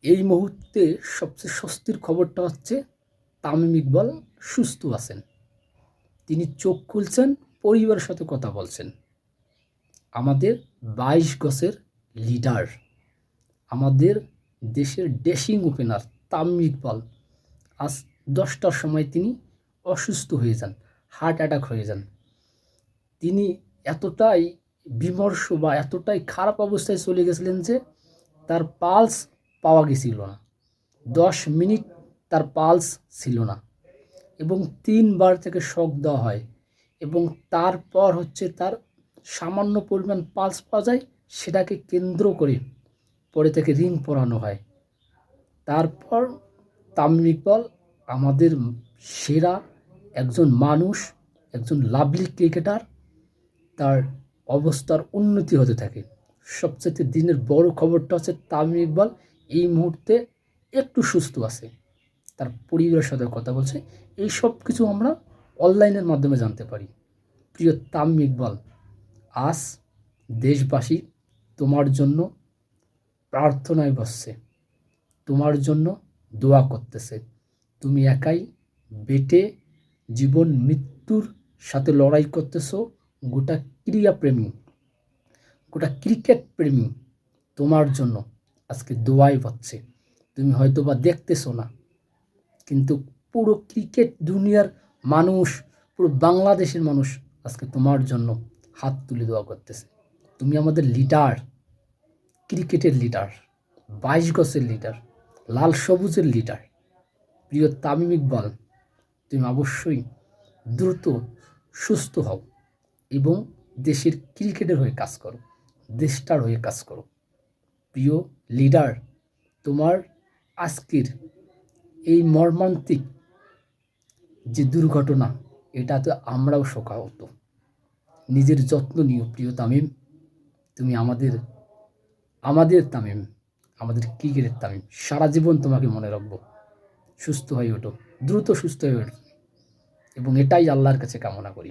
এই মুহূর্তে সবচেয়ে স্বস্তির খবরটা হচ্ছে তামিম ইকবাল সুস্থ আছেন। তিনি চোখ খুলছেন, পরিবারের সাথে কথা বলছেন। আমাদের ২২ গজের লিডার, আমাদের দেশের ড্যাশিং ওপেনার তামিম ইকবাল আজ ১০টার সময় তিনি অসুস্থ হয়ে যান, হার্ট অ্যাটাক হয়ে যান। তিনি এতটাই বিমর্ষ বা এতটাই খারাপ অবস্থায় চলে গেছিলেন যে তার পালস পাওয়া গেছিল না। ১০ মিনিট তার পালস ছিল না এবং ৩ বার তাকে শক দেওয়া হয় এবং তারপর হচ্ছে তার সামান্য পরিমাণ পালস পাওয়া যায়, সেটাকে কেন্দ্র করে পরে তাকে রিং পরানো হয়। তারপর তামিম ইকবাল আমাদের সেরা একজন মানুষ, একজন লাভলি ক্রিকেটার, তার অবস্থার উন্নতি হতে থাকে। সবচেয়ে দিনের বড় খবরটা হচ্ছে তামিম ইকবাল এই মুহূর্তে একটু সুস্থ আছে, তার পরিবারের সাথে কথা বলছে। এই সব কিছু আমরা অনলাইনের মাধ্যমে জানতে পারি। প্রিয় তামিম ইকবাল, আজ দেশবাসী তোমার জন্য প্রার্থনায় বসছে, তোমার জন্য দোয়া করতেছে। তুমি একাই বেটে জীবন মৃত্যুর সাথে লড়াই করতেছো। গোটা ক্রীড়াপ্রেমী, গোটা ক্রিকেট প্রেমী তোমার জন্য আজকে দোয়াই হচ্ছে। তুমি হয়তো বা দেখতেছো না, কিন্তু পুরো ক্রিকেট দুনিয়ার মানুষ, পুরো বাংলাদেশের মানুষ আজকে তোমার জন্য হাত তুলে দোয়া করতেছে। তুমি আমাদের লিডার, ক্রিকেটের লিডার, ২২ গজের লিডার, লাল সবুজের লিডার। প্রিয় তামিম ইকবাল, তুমি অবশ্যই দ্রুত সুস্থ হও এবং দেশের ক্রিকেটের হয়ে কাজ করো, দেশটার হয়ে কাজ করো। প্রিয় লিডার, তোমার আজকের এই মর্মান্তিক যে দুর্ঘটনা, এটাতে আমরাও শোকাহত। নিজের যত্ন নিও প্রিয় তামিম। তুমি আমাদের আমাদের তামিম, আমাদের ক্রিকেটের তামিম। সারা জীবন তোমাকে মনে রাখবো। সুস্থ হয়ে ওঠো, দ্রুত সুস্থ হয়ে ওঠো এবং এটাই আল্লাহর কাছে কামনা করি।